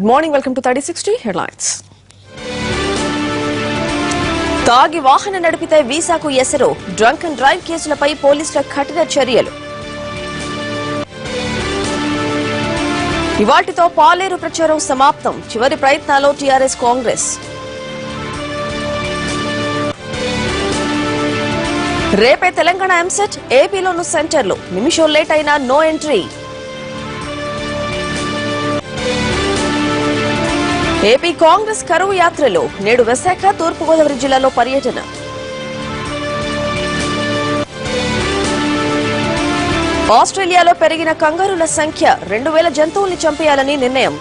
Good morning. Welcome to 3060 Headlines. తాగి వాహన నడిపితే వీసాకు ఎసరు డ్రంక్ అండ్ డ్రైవ్ కేసులపై పోలీసుల కఠిన చర్యలు. ఇవాల్టితో పాలేరు ప్రచారం సమాప్తం. చివరి ప్రయత్నాల్లో టీఆర్ఎస్ కాంగ్రెస్. రేపే తెలంగాణ ఎంసెట్, ఏపీలోను సెంటర్లు. నిమిషం లేట్ అయినా నో ఎంట్రీ. ఏపీ కాంగ్రెస్ కరువు యాత్రలో నేడు విశాఖ, తూర్పుగోదావరి జిల్లాలో పర్యటన. ఆస్ట్రేలియాలో పెరిగిన కంగారుల సంఖ్య 2000 జంతువుల్ని చంపేయాలని నిర్ణయం.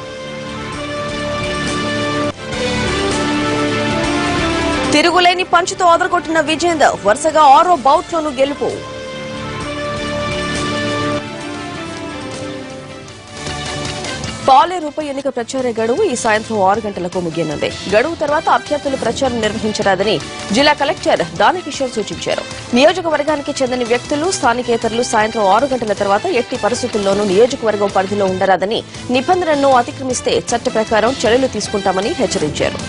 తిరుగులేని పంచుతో అదరగొట్టిన విజేందర్ వరుసగా 6వ బౌట్లోనూ గెలుపు. పాలేరు ఉప ఎన్నిక ప్రచార గడువు ఈ సాయంత్రం 6 గంటలకు ముగియనుంది. గడువు తర్వాత అభ్యర్థులు ప్రచారం నిర్వహించరాదని జిల్లా కలెక్టర్ దానకిషోర్ సూచించారు. నియోజకవర్గానికి చెందిన వ్యక్తులు, స్థానికేతరులు సాయంత్రం 6 గంటల తర్వాత ఎట్టి పరిస్థితుల్లోనూ నియోజకవర్గం పరిధిలో ఉండరాదని, నిబంధనలను అతిక్రమిస్తే చట్ట ప్రకారం చర్యలు తీసుకుంటామని హెచ్చరించారు.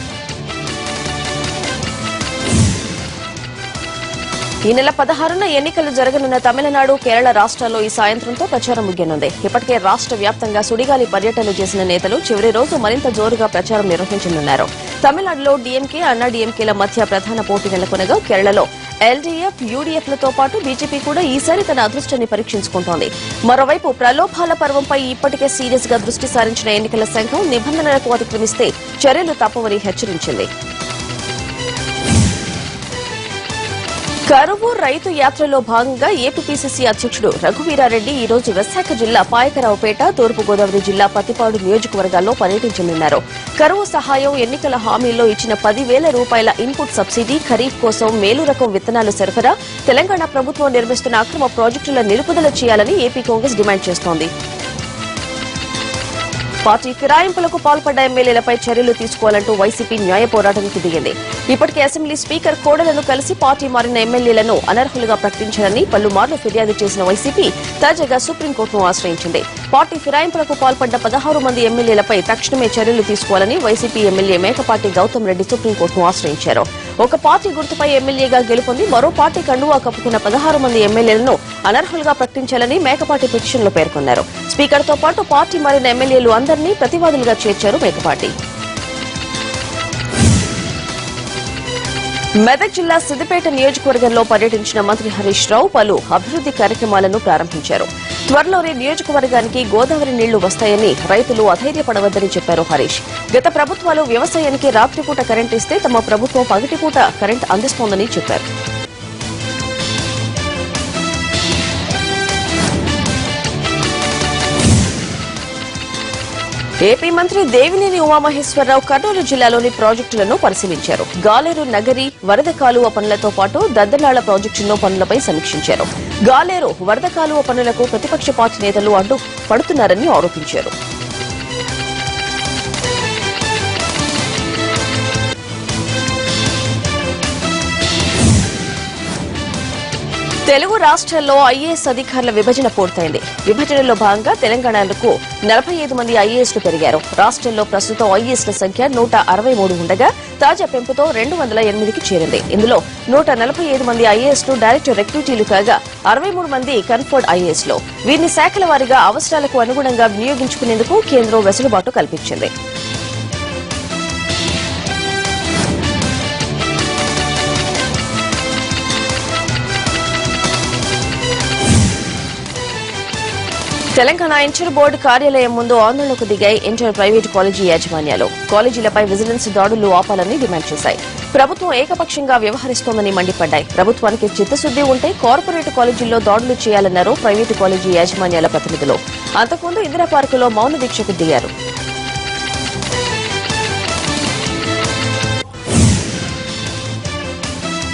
ఈ నెల 16న ఎన్నికలు జరగనున్న తమిళనాడు, కేరళ రాష్ట్రాల్లో ఈ సాయంత్రంతో ప్రచారం ముగియనుంది. ఇప్పటికే రాష్ట్ర వ్యాప్తంగా సుడిగాలి పర్యటనలు చేసిన నేతలు చివరి రోజు మరింత జోరుగా ప్రచారం నిర్వహించనున్నారు. తమిళనాడులో డీఎంకే, అన్నా డీఎంకేల మధ్య ప్రధాన పోటీ నెలకొనగా, కేరళలో ఎల్డీఎఫ్, యూడీఎఫ్లతో పాటు బీజేపీ కూడా ఈసారి తన అదృష్టాన్ని పరీక్షించుకుంటోంది. మరోవైపు ప్రలోభాల పర్వంపై ఇప్పటికే సీరియస్ గా దృష్టి సారించిన ఎన్నికల సంఘం నిబంధనలకు అతిక్రమిస్తే చర్యలు తప్పవని హెచ్చరించింది. కరువు రైతు యాత్రలో భాగంగా ఏపీపీసీసీ అధ్యక్షుడు రఘువీరారెడ్డి ఈ రోజు విశాఖ జిల్లా పాయకరావుపేట, తూర్పుగోదావరి జిల్లా పత్తిపాడు నియోజకవర్గాల్లో పర్యటించనున్నారు. కరువు సహాయం, ఎన్నికల హామీల్లో ఇచ్చిన 10,000 రూపాయల ఇన్పుట్ సబ్సిడీ, ఖరీఫ్ కోసం మేలు రకం విత్తనాలు సరఫరా, తెలంగాణ ప్రభుత్వం నిర్మిస్తున్న అక్రమ ప్రాజెక్టుల నిలుపుదల చేయాలని ఏపీ కాంగ్రెస్ డిమాండ్ చేస్తోంది. పార్టీ ఫిరాయింపులకు పాల్పడ్డ ఎమ్మెల్యేలపై చర్యలు తీసుకోవాలంటూ వైసీపీ న్యాయ పోరాటానికి దిగింది. ఇప్పటికే అసెంబ్లీ స్పీకర్ కోడలను కలిసి పార్టీ మారిన ఎమ్మెల్యేలను అనర్హులుగా ప్రకటించారని పలుమార్లు ఫిర్యాదు చేసిన వైసీపీ తాజాగా సుప్రీంకోర్టును ఆశ్రయించింది. పార్టీ ఫిరాయింపులకు పాల్పడ్డ 16 మంది ఎమ్మెల్యేలపై తక్షణమే చర్యలు తీసుకోవాలని వైసీపీ ఎమ్మెల్యే మేకపాటి గౌతమ్ రెడ్డి సుప్రీంకోర్టును ఆశ్రయించారు. ఒక పార్టీ గుర్తుపై ఎమ్మెల్యేగా గెలుపొంది మరో పార్టీ కండువా కప్పుకున్న 16 మంది ఎమ్మెల్యేలను అనర్హులుగా ప్రకటించాలని మేకపాటి పిటిషన్లో పేర్కొన్నారు. స్పీకర్తో పాటు పార్టీ మారిన ఎమ్మెల్యేలు అందరినీ ప్రతివాదులుగా చేర్చారు మేకపాటి. మెదక్ జిల్లా సిద్దిపేట నియోజకవర్గంలో పర్యటించిన మంత్రి హరీష్ రావు పలు అభివృద్ది కార్యక్రమాలను ప్రారంభించారు. త్వరలోనే నియోజకవర్గానికి గోదావరి నీళ్లు వస్తాయని, రైతులు అధైర్యపడవద్దని చెప్పారు హరీష్. గత ప్రభుత్వాలు వ్యవసాయానికి రాత్రిపూట కరెంట్ ఇస్తే తమ ప్రభుత్వం పగటిపూట కరెంట్ అందిస్తోందని చెప్పారు. ఏపీ మంత్రి దేవినేని ఉమామహేశ్వరరావు కర్నూలు జిల్లాలోని ప్రాజెక్టులను పరిశీలించారు. గాలేరు నగరి వరద కాలువ పనులతో పాటు దద్దనాళ్ల ప్రాజెక్టులో పనులపై సమీక్షించారు. గాలేరు వరద కాలువ పనులకు ప్రతిపక్ష పార్టీ నేతలు అడ్డుపడుతున్నారని ఆరోపించారు. తెలుగు రాష్ట్రాల్లో ఐఏఎస్ అధికారుల విభజన పూర్తయింది. విభజనలో భాగంగా తెలంగాణకు 45 మంది ఐఏఎస్లు పెరిగారు. రాష్ట్రంలో ప్రస్తుతం ఐఏఎస్ల సంఖ్య 163 ఉండగా తాజా పెంపుతో 208కి చేరింది. ఇందులో 145 మంది ఐఏఎస్లు డైరెక్టర్ రిక్రూటీలు కాగా 63 మంది కన్ఫర్డ్ ఐఏఎస్లు. వీరిని శాఖల వారీగా అవసరాలకు అనుగుణంగా వినియోగించుకునేందుకు కేంద్రం వెసులుబాటు కల్పించింది. తెలంగాణ ఇంటర్ బోర్డు కార్యాలయం ముందు ఆందోళనకు దిగాయి ఇంటర్ ప్రైవేటు కాలేజీ యాజమాన్యాలు. కాలేజీలపై విజిలెన్స్ దాడులు ఆపాలని డిమాండ్ చేశాయి. ప్రభుత్వం ఏకపక్షంగా వ్యవహరిస్తోందని మండిపడ్డాయి. ప్రభుత్వానికి చిత్తశుద్ది ఉంటే కార్పొరేట్ కాలేజీల్లో దాడులు చేయాలన్నారు ప్రైవేటు కాలేజీ యాజమాన్యాల ప్రతినిధులు. అంతకుముందు ఇందిరా పార్కులో మౌన దీక్షకు దిగారు.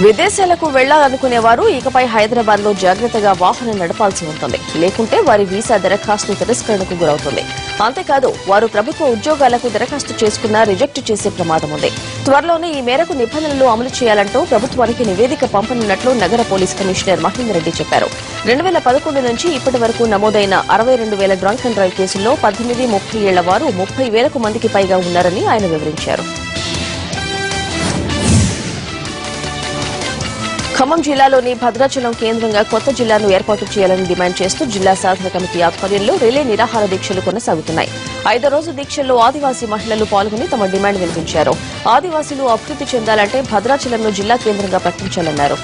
విదేశాలకు వెళ్లాలనుకునేవారు ఇకపై హైదరాబాద్ లో జాగ్రత్తగా వాహనం నడపాల్సి ఉంటుంది. లేకుంటే వారి వీసా దరఖాస్తు తిరస్కరణకు గురవుతుంది. అంతేకాదు వారు ప్రభుత్వ ఉద్యోగాలకు దరఖాస్తు చేసుకున్నా రిజెక్ట్ చేసే ప్రమాదం ఉంది. త్వరలోనే ఈ మేరకు నిబంధనలు అమలు చేయాలంటూ ప్రభుత్వానికి నివేదిక పంపనున్నట్లు నగర పోలీస్ కమిషనర్ మహేందర్ రెడ్డి చెప్పారు. 2011 నుంచి ఇప్పటి వరకు నమోదైన 62,000 డ్రంక్ అండ్ డ్రైవ్ కేసుల్లో 18-30 ఏళ్ల వారు 30,000 మందికి పైగా ఉన్నారని ఆయన వివరించారు. ఖమ్మం జిల్లాలోని భద్రాచలం కేంద్రంగా కొత్త జిల్లాను ఏర్పాటు చేయాలని డిమాండ్ చేస్తూ జిల్లా సాధన కమిటీ ఆధ్వర్యంలో రిలే నిరాహార దీక్షలు కొనసాగుతున్నాయి. 5వ రోజు దీక్షల్లో ఆదివాసీ మహిళలు పాల్గొని తమ డిమాండ్ వినిపించారు. ఆదివాసీలు అభివృద్ది చెందాలంటే భద్రాచలంను జిల్లా కేంద్రంగా ప్రకటించాలన్నారు.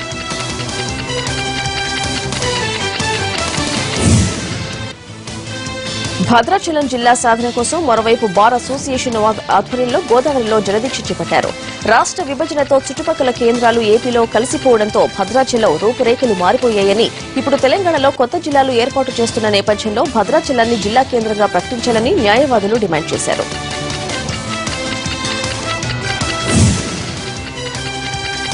భద్రాచలం జిల్లా సాధన కోసం మరోవైపు బార్ అసోసియేషన్ ఆధ్వర్యంలో గోదావరిలో జలదీక్ష చేపట్టారు. రాష్ట్ర విభజనతో చుట్టుపక్కల కేంద్రాలు ఏపీలో కలిసిపోవడంతో భద్రాచలం రూపురేఖలు మారిపోయాయని, ఇప్పుడు తెలంగాణలో కొత్త జిల్లాలు ఏర్పాటు చేస్తున్న నేపథ్యంలో భద్రాచలాన్ని జిల్లా కేంద్రంగా ప్రకటించాలని న్యాయవాదులు డిమాండ్ చేశారు.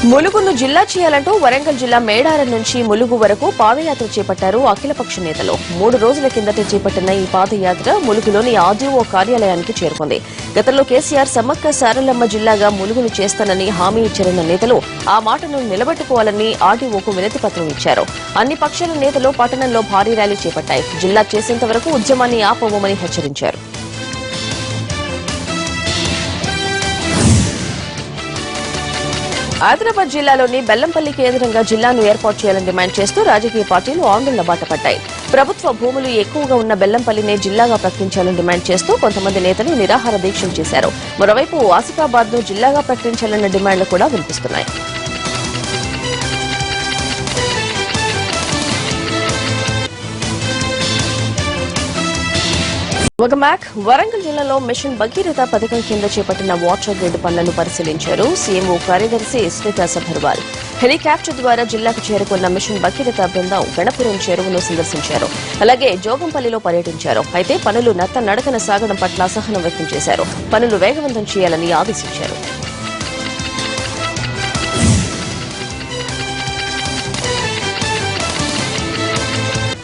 ములుగును జిల్లా చేయాలంటూ వరంగల్ జిల్లా మేడారం నుంచి ములుగు వరకు పాదయాత్ర చేపట్టారు అఖిలపక్ష నేతలు. 3 రోజుల కిందట చేపట్టిన ఈ పాదయాత్ర ములుగులోని ఆర్డీఓ కార్యాలయానికి చేరుకుంది. గతంలో కేసీఆర్ సమ్మక్క సారలమ్మ జిల్లాగా ములుగును చేస్తానని హామీ ఇచ్చిన నేతలు ఆ మాటను నిలబెట్టుకోవాలని ఆర్డీఓకు వినతి పత్రం ఇచ్చారు. అన్ని పక్షాల నేతలు పట్టణంలో భారీ ర్యాలీ చేపట్టాయి. జిల్లా చేసేంత వరకు ఉద్యమాన్ని ఆపబోమని హెచ్చరించారు. ఆదిలాబాద్ జిల్లాలోని బెల్లంపల్లి కేంద్రంగా జిల్లాను ఏర్పాటు చేయాలని డిమాండ్ చేస్తూ రాజకీయ పార్టీలు ఆందోళన బాటపట్టాయి. ప్రభుత్వ భూములు ఎక్కువగా ఉన్న బెల్లంపల్లినే జిల్లాగా ప్రకటించాలని డిమాండ్ చేస్తూ కొంతమంది నేతలు నిరాహార దీక్షలు చేశారు. మరోవైపు ఆసిఫాబాద్ ను జిల్లాగా ప్రకటించాలన్న డిమాండ్లు కూడా వినిపిస్తున్నాయి. ఒక మ్యాక్ వరంగల్ జిల్లాలో మిషన్ భగీరథ పథకం కింద చేపట్టిన వాటర్ గ్రిడ్ పనులను పరిశీలించారు సీఎంఓ కార్యదర్శి స్మితా సభర్వాల్. హెలికాప్టర్ ద్వారా జిల్లాకు చేరుకున్న మిషన్ భగీరథ బృందం గణపురం చెరువును సందర్శించారు. అలాగే జోగంపల్లిలో పర్యటించారు. అయితే పనులు నడకన సాగడం పట్ల అసహనం వ్యక్తం చేశారు. పనులు వేగవంతం చేయాలని ఆదేశించారు.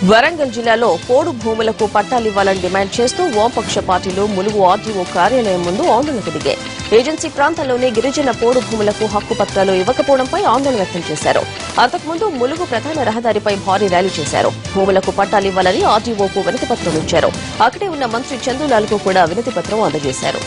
వరంగల్ జిల్లాలో పోడు భూములకు పట్టాలివ్వాలని డిమాండ్ చేస్తూ వామపక్ష పార్టీలు ములుగు ఆర్డీఓ కార్యాలయం ముందు ఆందోళనకు దిగాయి. ఏజెన్సీ ప్రాంతాల్లోని గిరిజన పోడు భూములకు హక్కు పత్రాలు ఇవ్వకపోవడంపై ఆందోళన వ్యక్తం చేశారు. అంతకుముందు ములుగు ప్రధాన రహదారిపై భారీ ర్యాలీ చేశారు. భూములకు పట్టాలివ్వాలని ఆర్డీఓకు వినతి పత్రం ఇచ్చారు. అక్కడే ఉన్న మంత్రి చందులాల్కు కూడా వినతి పత్రం అందజేశారు.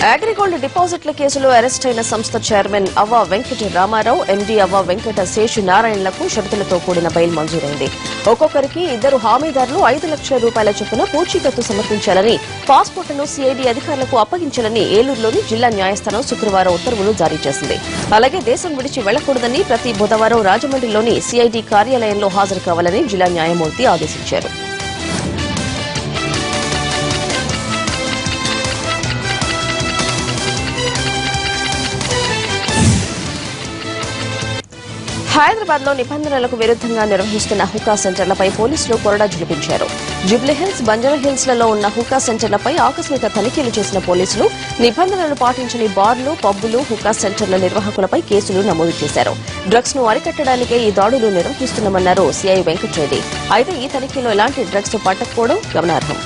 అగ్రిగోల్డ్ డిపాజిట్ల కేసులో అరెస్ట్ అయిన సంస్థ చైర్మన్ అవ్వ వెంకట రామారావు, ఎండీ అవ్వ వెంకట శేషు నారాయణలకు షరతులతో కూడిన బెయిల్ మంజూరైంది. ఒక్కొక్కరికి 2 హామీదారులు 5 లక్షల రూపాయల చొప్పున పూచీకత్తు సమర్పించాలని, పాస్పోర్టును సీఐడీ అధికారులకు అప్పగించాలని ఏలూరులోని జిల్లా న్యాయస్థానం శుక్రవారం ఉత్తర్వులు జారీ చేసింది. అలాగే దేశం విడిచి వెళ్లకూడదని ప్రతి బుధవారం రాజమండ్రిలోని సీఐడీ కార్యాలయంలో హాజరు కావాలని జిల్లా న్యాయమూర్తి ఆదేశించారు. హైదరాబాద్ లో నిబంధనలకు విరుద్దంగా నిర్వహిస్తున్న హుకా సెంటర్లపై పోలీసులు కొరడా జులిపించారు. జూబ్లీహిల్స్, బంజారాహిల్స్ లలో ఉన్న హుకా సెంటర్లపై ఆకస్మిక తనిఖీలు చేసిన పోలీసులు నిబంధనలు పాటించని బార్లు, పబ్బులు, హుకా సెంటర్ల నిర్వాహకులపై కేసులు నమోదు చేశారు. డ్రగ్స్ ను అరికట్టడానికే ఈ దాడులు నిర్వహిస్తున్నామన్నారు సీఐ వెంకట్రెడ్డి. అయితే ఈ తనిఖీలో ఎలాంటి డ్రగ్స్ పట్టకపోవడం గమనార్హం.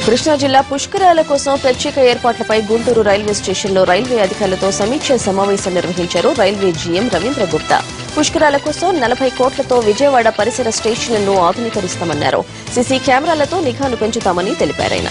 కృష్ణా జిల్లా పుష్కరాల కోసం ప్రత్యేక ఏర్పాట్లపై గుంటూరు రైల్వే స్టేషన్లో రైల్వే అధికారులతో సమీక్ష సమావేశం నిర్వహించారు రైల్వే జీఎం రవీంద్ర గుప్తా. పుష్కరాల కోసం 40 కోట్లతో విజయవాడ పరిసర స్టేషన్లను ఆధునీకరిస్తామన్నారు. సీసీ కెమెరాలతో నిఘాను పెంచుతామని తెలిపారాయన.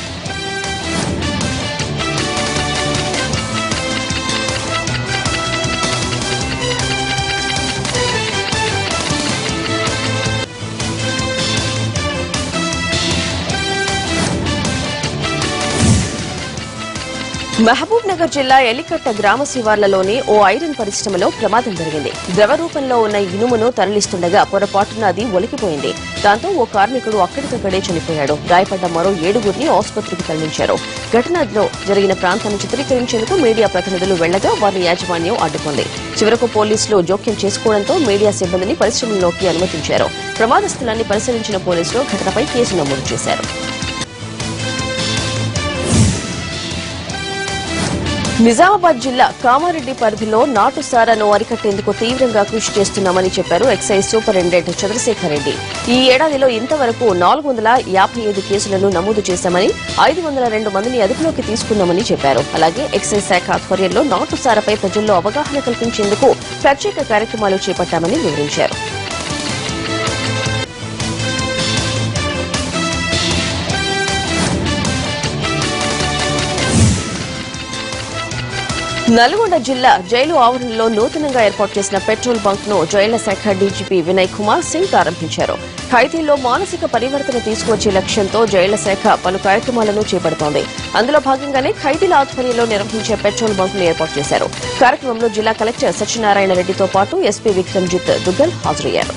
మహబూబ్ నగర్ జిల్లా ఎలికట్ట గ్రామ శివార్లలోని ఓ ఐరన్ పరిశ్రమలో ప్రమాదం జరిగింది. ద్రవ రూపంలో ఉన్న ఇనుమును తరలిస్తుండగా పొరపాటున అది ఒలికిపోయింది. దాంతో ఓ కార్మికుడు అక్కడికక్కడే చనిపోయాడు. గాయపడ్డ మరో 7గురిని ఆసుపత్రికి తరలించారు. ఘటనలో జరిగిన ప్రాంతాన్ని చిత్రీకరించేందుకు మీడియా ప్రతినిధులు వెళ్లగా వారిని యాజమాన్యం అడ్డుకుంది. చివరకు పోలీసులు జోక్యం చేసుకోవడంతో మీడియా సిబ్బందిని పరిశ్రమలోకి అనుమతించారు. ప్రమాద స్థలాన్ని పరిశీలించిన పోలీసులు ఘటనపై కేసు నమోదు చేశారు. నిజామాబాద్ జిల్లా కామారెడ్డి పరిధిలో నాటు సారాను అరికట్టేందుకు తీవ్రంగా కృషి చేస్తున్నామని చెప్పారు ఎక్సైజ్ సూపరింటెండెంట్ చంద్రశేఖర్ రెడ్డి. ఈ ఏడాదిలో ఇంతవరకు 455 కేసులను నమోదు చేశామని, 502 మందిని అదుపులోకి తీసుకున్నామని చెప్పారు. అలాగే ఎక్సైజ్ శాఖ ఆధ్వర్యంలో నాటు సారాపై ప్రజల్లో అవగాహన కల్పించేందుకు ప్రత్యేక కార్యక్రమాలు చేపట్టామని వివరించారు. నల్గొండ జిల్లా జైలు ఆవరణలో నూతనంగా ఏర్పాటు చేసిన పెట్రోల్ బంక్ ను జైళ్ల శాఖ డీజీపీ వినయ్ కుమార్ సింగ్ ప్రారంభించారు. ఖైదీల్లో మానసిక పరివర్తన తీసుకువచ్చే లక్ష్యంతో జైళ్ల శాఖ పలు కార్యక్రమాలను చేపడుతోంది. అందులో భాగంగానే ఖైదీల ఆధ్వర్యంలో నిర్వహించే పెట్రోల్ బంక్ ను ఏర్పాటు చేశారు. కార్యక్రమంలో జిల్లా కలెక్టర్ సత్యనారాయణ రెడ్డితో పాటు ఎస్పీ విక్రమ్జిత్ దుగ్గల్ హాజరయ్యారు.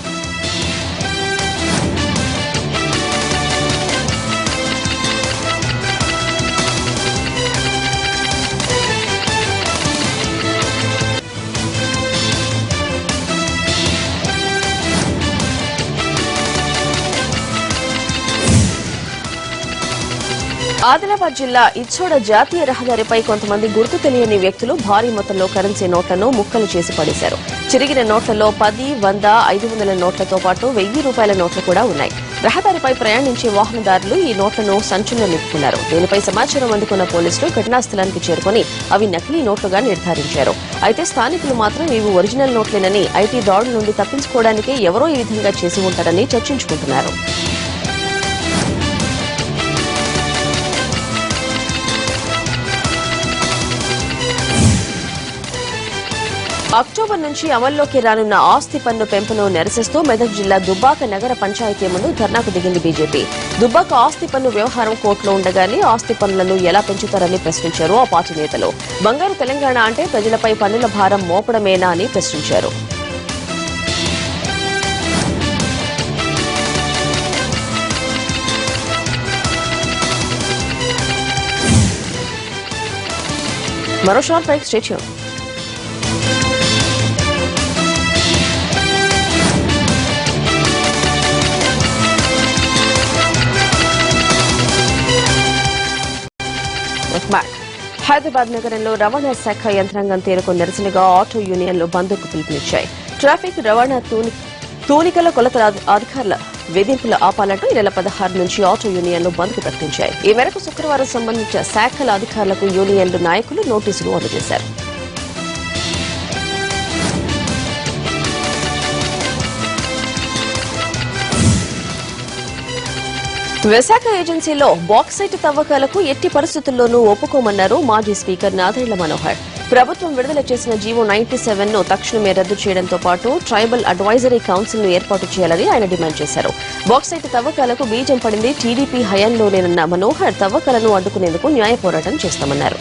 ఆదిలాబాద్ జిల్లా ఇచ్చోడ జాతీయ రహదారిపై కొంతమంది గుర్తు తెలియని వ్యక్తులు భారీ మొత్తంలో కరెన్సీ నోట్లను ముక్కలు చేసి పడేశారు. చిరిగిన నోట్లలో 10, 100, 500 నోట్లతో పాటు 1000 రూపాయల నోట్లు కూడా ఉన్నాయి. రహదారిపై ప్రయాణించే వాహనదారులు ఈ నోట్లను సంచుల్లో నింపుకున్నారు. దీనిపై సమాచారం అందుకున్న పోలీసులు ఘటనా స్థలానికి చేరుకుని అవి నకిలీ నోట్లుగా నిర్ధారించారు. అయితే స్థానికులు మాత్రం ఇవి ఒరిజినల్ నోట్లేనని, ఐటీ దాడుల నుండి తప్పించుకోవడానికి ఎవరో ఈ విధంగా చేసి ఉంటారని చర్చించుకుంటున్నారు. అక్టోబర్ నుంచి అమల్లోకి రానున్న ఆస్తి పన్ను పెంపును నిరసిస్తూ మెదక్ జిల్లా దుబ్బాక నగర పంచాయతీ ముందు ధర్నాకు దిగింది బీజేపీ. దుబ్బాక ఆస్తి పన్ను వ్యవహారం కోర్టులో ఉండగానే ఆస్తి పన్నులను ఎలా పెంచుతారని ప్రశ్నించారు ఆ పార్టీ నేతలు. బంగారు తెలంగాణ అంటే ప్రజలపై పన్నుల భారం మోపడమేనా అని ప్రశ్నించారు. మరో short break, stay tune. Hyderabad నగరంలో రవాణా శాఖ యంత్రాంగం తీరుకు నిరసనగా ఆటో యూనియన్లు బంద్కు పిలుపునిచ్చాయి. ట్రాఫిక్ రవాణా తూనికల కొలతల అధికారుల వేధింపులు ఆపాలంటూ ఈ నెల 16 నుంచి ఆటో యూనియన్లు బంద్కు ప్రకటించాయి. ఈ మేరకు శుక్రవారం సంబంధించిన శాఖల అధికారులకు యూనియన్లు నాయకులు నోటీసులు అందజేశారు. విశాఖ ఏజెన్సీలో బాక్సైట్ తవ్వకాలకు ఎట్టి పరిస్థితుల్లోనూ ఒప్పుకోమన్నారు మాజీ స్పీకర్ నాదెళ్ల మనోహర్. ప్రభుత్వం విడుదల చేసిన జీవో 97 ను తక్షణమే రద్దు చేయడంతో పాటు ట్రైబల్ అడ్వైజరీ కౌన్సిల్ ను ఏర్పాటు చేయాలని ఆయన డిమాండ్ చేశారు. బాక్సైట్ తవ్వకాలకు బీజం పడింది టీడీపీ హయాంలోనేనన్న మనోహర్ తవ్వకాలను అడ్డుకునేందుకు న్యాయ పోరాటం చేస్తామన్నారు.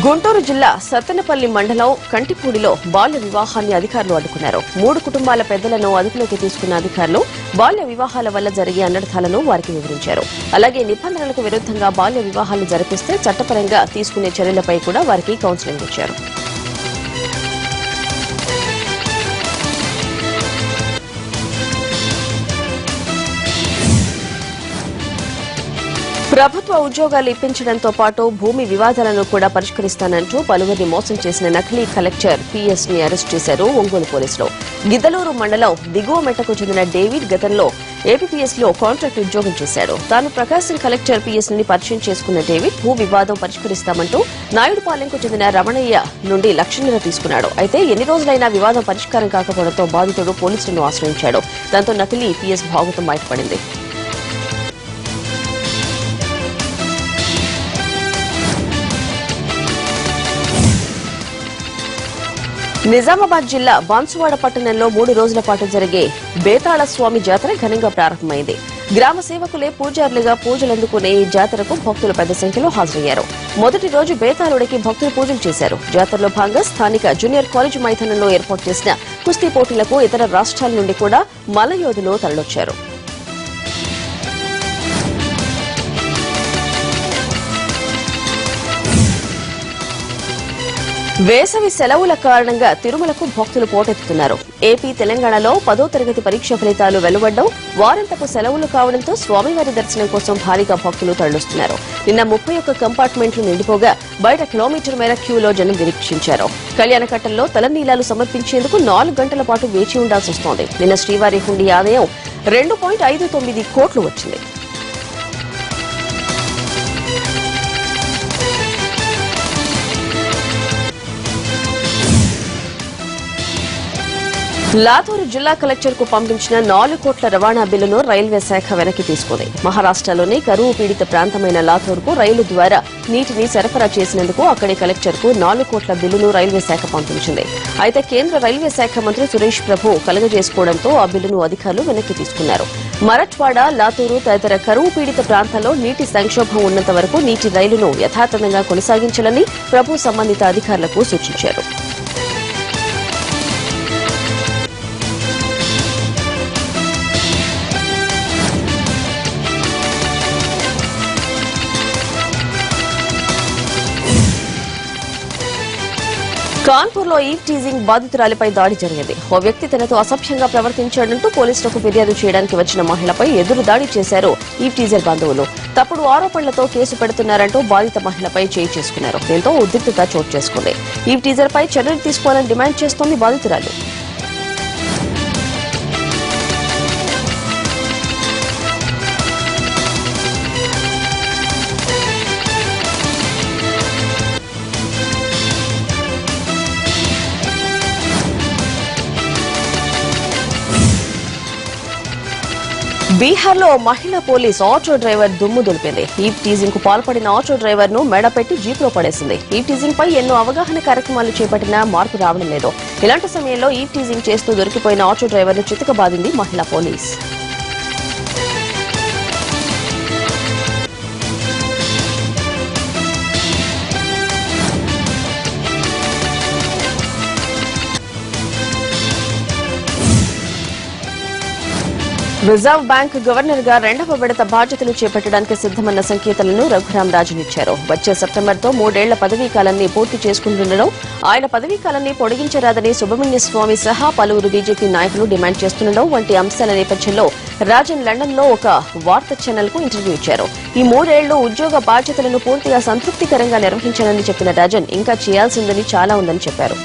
గుంటూరు జిల్లా సత్తెనపల్లి మండలం కంటిపూడిలో బాల్య వివాహాన్ని అధికారులు అడ్డుకున్నారు. 3 కుటుంబాల పెద్దలను అదుపులోకి తీసుకున్న అధికారులు బాల్య వివాహాల వల్ల జరిగే అనర్థాలను వారికి వివరించారు. అలాగే నిబంధనలకు విరుద్ధంగా బాల్య వివాహాలు జరిపిస్తే చట్టపరంగా తీసుకునే చర్యలపై కూడా వారికి కౌన్సిలింగ్ ఇచ్చారు. ప్రభుత్వ ఉద్యోగాలు ఇప్పించడంతో పాటు భూమి వివాదాలను కూడా పరిష్కరిస్తానంటూ పలువురిని మోసం చేసిన నకిలీ కలెక్టర్ పీఎస్ ని అరెస్ట్ చేశారు ఒంగోలు పోలీసులు. గిద్దలూరు మండలం దిగువ మెట్టకు చెందిన డేవిడ్ గతంలో ఏపీపీఎస్ లో కాంట్రాక్ట్ ఉద్యోగం చేశాడు. తాను ప్రకాశం కలెక్టర్ పీఎస్ ని పరిచయం చేసుకున్న డేవిడ్ భూ వివాదం పరిష్కరిస్తామంటూ నాయుడుపాలెంకు చెందిన రమణయ్య నుండి 1 లక్షన్నర తీసుకున్నాడు. అయితే ఎన్ని రోజులైనా వివాదం పరిష్కారం కాకపోవడంతో బాధితుడు పోలీసులను ఆశ్రయించాడు. దాంతో నకిలీ పీఎస్ భాగవతం బయటపడింది. నిజామాబాద్ జిల్లా బాన్సువాడ పట్టణంలో 3 రోజుల పాటు జరిగే బేతాళ స్వామి జాతర ఘనంగా ప్రారంభమైంది. గ్రామ సేవకులే పూజారులుగా పూజలందుకునే ఈ జాతరకు భక్తులు పెద్ద సంఖ్యలో హాజరయ్యారు. మొదటి రోజు బేతాళుడికి భక్తులు పూజలు చేశారు. జాతరలో భాగంగా స్థానిక జూనియర్ కాలేజ్ మైదానంలో ఏర్పాటు చేసిన కుస్తీ పోటీలకు ఇతర రాష్ట్రాల నుండి కూడా మల్లయోధులు తరలొచ్చారు. వేసవి సెలవుల కారణంగా తిరుమలకు భక్తులు పోటెత్తుతున్నారు. ఏపీ, తెలంగాణలో 10వ తరగతి పరీక్ష ఫలితాలు వెలువడ్డం, వారంతపు సెలవులు కావడంతో స్వామివారి దర్శనం కోసం భారీగా భక్తులు తరలిస్తున్నారు. నిన్న 31 కంపార్ట్మెంట్లు నిండిపోగా బయట కిలోమీటర్ మేర క్యూలో జనం నిరీక్షించారు. కళ్యాణకట్టంలో తలనీలాలు సమర్పించేందుకు 4 గంటల పాటు వేచి ఉండాల్సి వస్తోంది. నిన్న శ్రీవారి హుండీ ఆదాయం 2.59 కోట్లు వచ్చింది. లాతూరు జిల్లా కలెక్టర్ కు పంపించిన 4 కోట్ల రవాణా బిల్లును రైల్వే శాఖ వెనక్కి తీసుకుంది. మహారాష్ట్రలోని కరువు పీడిత ప్రాంతమైన లాతూరుకు రైలు ద్వారా నీటిని సరఫరా చేసినందుకు అక్కడి కలెక్టర్ కు 4 కోట్ల బిల్లును రైల్వే శాఖ పంపించింది. అయితే కేంద్ర రైల్వే శాఖ మంత్రి సురేష్ ప్రభు కలగజేసుకోవడంతో ఆ బిల్లును అధికారులు వెనక్కి తీసుకున్నారు. మరఠ్వాడ, లాతూరు తదితర కరువు పీడిత ప్రాంతాల్లో నీటి సంక్షోభం ఉన్నంత వరకు నీటి రైలును యథాతథంగా కొనసాగించాలని ప్రభు సంబంధిత అధికారులకు సూచించారు. కాన్పూర్లో ఈవ్ టీజింగ్ బాధితురాలిపై దాడి జరిగింది. ఓ వ్యక్తి తనతో అసభ్యంగా ప్రవర్తించాడంటూ పోలీసులకు ఫిర్యాదు చేయడానికి వచ్చిన మహిళపై ఎదురు దాడి చేశారు ఈవ్ టీజర్ బంధువులు. తప్పుడు ఆరోపణలతో కేసు పెడుతున్నారంటూ బాధిత మహిళపై చేయి చేసుకున్నారు. దీంతో ఉద్రిక్తత చోటు చేసుకుంది. ఈవ్ టీజర్ పై చర్యలు తీసుకోవాలని డిమాండ్ చేస్తోంది బాధితురాలు. బీహార్లో మహిళా పోలీస్ ఆటో డ్రైవర్ దుమ్ము దులిపింది. ఈవ్ టీజింగ్ కు పాల్పడిన ఆటో డ్రైవర్ ను మెడపెట్టి జీప్లో పడేసింది. ఈవ్ టీజింగ్ పై ఎన్నో అవగాహన కార్యక్రమాలు చేపట్టినా మార్పు రావడం లేదు. ఇలాంటి సమయంలో ఈవ్ టీజింగ్ చేస్తూ దొరికిపోయిన ఆటో డ్రైవర్ ను చితకబాదింది మహిళా పోలీస్. రిజర్వ్ బ్యాంక్ గవర్నర్ గా 2వ విడత బాధ్యతలు చేపట్టడానికి సిద్దమన్న సంకేతాలను రఘురాం రాజనిచ్చారు. వచ్చే సెప్టెంబర్తో 3 ఏళ్ల పదవీ కాలాన్ని పూర్తి చేసుకుంటుండడం, ఆయన పదవీ కాలాన్ని పొడిగించరాదని సుబ్రహ్మణ్య స్వామి సహా పలువురు బీజేపీ నాయకులు డిమాండ్ చేస్తుండడం వంటి అంశాల నేపథ్యంలో రాజన్ లండన్ లో ఒక వార్తా ఛానల్ కు ఇంటర్వ్యూ ఇచ్చారు. ఈ 3 ఏళ్లు ఉద్యోగ బాధ్యతలను పూర్తిగా సంతృప్తికరంగా నిర్వహించానని చెప్పిన రాజన్ ఇంకా చేయాల్సిందని చాలా ఉందని చెప్పారు.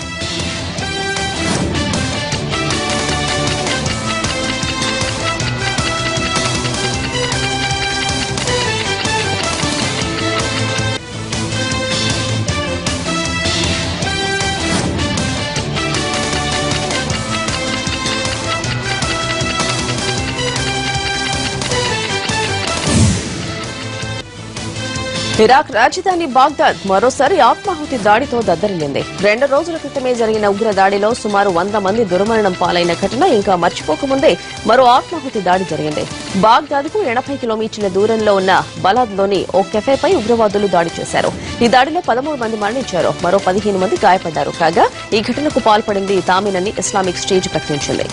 ఇరాక్ రాజధాని బాగ్దాద్ మరోసారి ఆత్మాహుతి దాడితో దద్దరిల్లింది. 2 రోజుల క్రితమే జరిగిన ఉగ్ర దాడిలో సుమారు 100 మంది దుర్మరణం పాలైన ఘటన ఇంకా మర్చిపోకముందే మరో ఆత్మాహుతి దాడి జరిగింది. బాగ్దాద్ కు 80 కిలోమీటర్ల దూరంలో ఉన్న బలాద్ లోని ఓ కెఫేపై ఉగ్రవాదులు దాడి చేశారు. ఈ దాడిలో 13 మంది మరణించారు, మరో 15 మంది గాయపడ్డారు. కాగా ఈ ఘటనకు పాల్పడింది తామేనని ఇస్లామిక్ స్టేట్ ప్రకటించింది.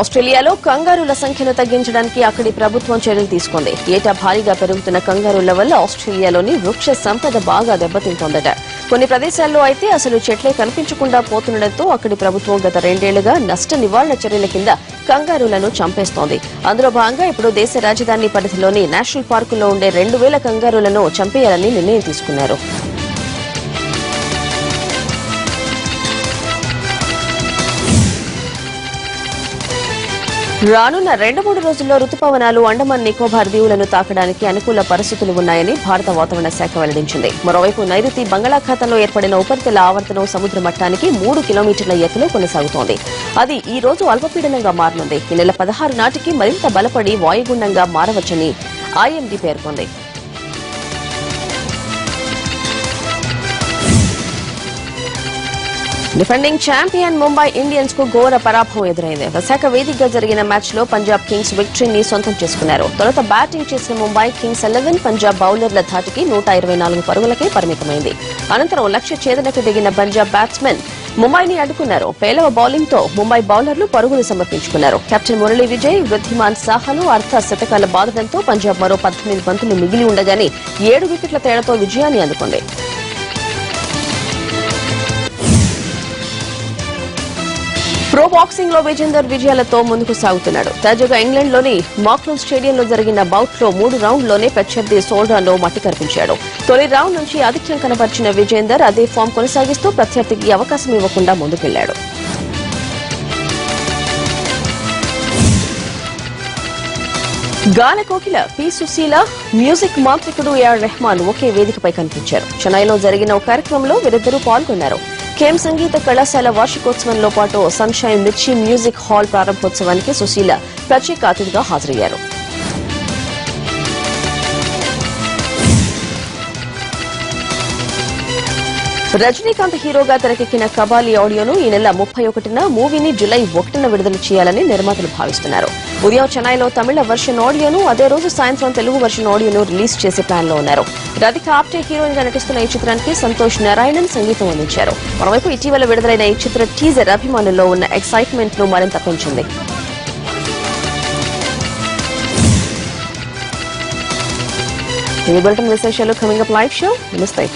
ఆస్ట్రేలియాలో కంగారుల సంఖ్యను తగ్గించడానికి అక్కడి ప్రభుత్వం చర్యలు తీసుకుంది. ఏటా భారీగా పెరుగుతున్న కంగారుల వల్ల ఆస్ట్రేలియాలోని వృక్ష సంపద బాగా దెబ్బతింటోందట. కొన్ని ప్రదేశాల్లో అయితే అసలు చెట్లే కనిపించకుండా పోతుండటంతో అక్కడి ప్రభుత్వం గత 2 ఏళ్లుగా నష్ట నివారణ చర్యల కింద కంగారులను చంపేస్తోంది. అందులో భాగంగా ఇప్పుడు దేశ రాజధాని పరిధిలోని నేషనల్ పార్కుల్లో ఉండే 2000 కంగారులను చంపేయాలని నిర్ణయం తీసుకున్నారు. రానున్న 2-3 రోజుల్లో రుతుపవనాలు అండమాన్ నికోబార్ దీవులను తాకడానికి అనుకూల పరిస్థితులు ఉన్నాయని భారత వాతావరణ శాఖ వెల్లడించింది. మరోవైపు నైరుతి బంగాళాఖాతంలో ఏర్పడిన ఉపరితల ఆవర్తనం సముద్ర మట్టానికి 3 కిలోమీటర్ల ఎత్తులో కొనసాగుతోంది. అది ఈ రోజు అల్పపీడనంగా మారనుంది. ఈ నెల 16 నాటికి మరింత బలపడి వాయుగుండంగా మారవచ్చని ఐఎండీ పేర్కొంది. డిఫెండింగ్ ఛాంపియన్ ముంబై ఇండియన్స్ కు ఘోర పరాభవం ఎదురైంది. విశాఖ వేదికగా జరిగిన మ్యాచ్ లో పంజాబ్ కింగ్స్ విక్టరీని సొంతం చేసుకున్నారు. తొలుత బ్యాటింగ్ చేసిన ముంబై కింగ్స్ 11 పంజాబ్ బౌలర్ల ధాటికి 124 పరుగులకే పరిమితమైంది. అనంతరం లక్ష్య ఛేదనకు దిగిన పంజాబ్ బ్యాట్స్మెన్ ముంబైని అడ్డుకున్నారు. పేలవ బౌలింగ్ తో ముంబై బౌలర్లు పరుగులు సమర్పించుకున్నారు. కెప్టెన్ మురళీ విజయ్, వృద్ధిమాన్ సాహాలు అర్ధ శతకాల బాదడంతో పంజాబ్ మరో 18 బంతులు మిగిలి ఉండగానే 7 వికెట్ల తేడాతో విజయాన్ని అందుకుంది. ప్రో బాక్సింగ్ లో విజేందర్ విజయాలతో ముందుకు సాగుతున్నాడు. తాజాగా ఇంగ్లాండ్ లోని మాక్లూన్ స్టేడియంలో జరిగిన బౌట్ లో 3 రౌండ్లోనే ప్రత్యర్థి సోల్డాలో మట్టి కనిపించాడు. తొలి రౌండ్ నుంచి ఆధిక్యం కనబర్చిన విజేందర్ అదే ఫామ్ కొనసాగిస్తూ ప్రత్యర్థికి అవకాశం ఇవ్వకుండా ముందుకెళ్లాడు. గాన కోకిల పి సుశీల, మ్యూజిక్ మాంత్రికుడు ఏఆర్ రెహమాన్ ఒకే వేదికపై కనిపించారు. చెన్నైలో జరిగిన ఓ కార్యక్రమంలో వీరిద్దరూ పాల్గొన్నారు. కేఎం సంగీత కళాశాల వార్షికోత్సవంలో పాటు సన్షైన్ మిర్చి మ్యూజిక్ హాల్ ప్రారంభోత్సవానికి సుశీల ప్రత్యేక అతిథిగా హాజరయ్యారు. రజనీకాంత్ హీరోగా తెరకెక్కిన కబాలి ఆడియోను ఈ నెల 31న, మూవీని జులై 1న విడుదల చేయాలని నిర్మాతలు భావిస్తున్నారు. ఉదయం చెన్నైలో తమిళ వర్షన్ ఆడియోను, అదే రోజు సాయంత్రం తెలుగు వర్షన్ ఆడియోను రిలీజ్ చేసే ప్లాన్ లో ఉన్నారు. రాధిక ఆప్టే హీరోయిన్ గా నటిస్తున్న ఈ చిత్రానికి సంతోష్ నారాయణన్ సంగీతం అందించారు. మరోవైపు ఇటీవల విడుదలైన ఈ చిత్ర టీజర్ అభిమానుల్లో ఉన్న ఎక్సైట్మెంట్ ను మరింత పెంచింది. ఈ బులెటిన్ విశేషాలు కమింగ్ అప్ లైవ్ షో. నమస్తే.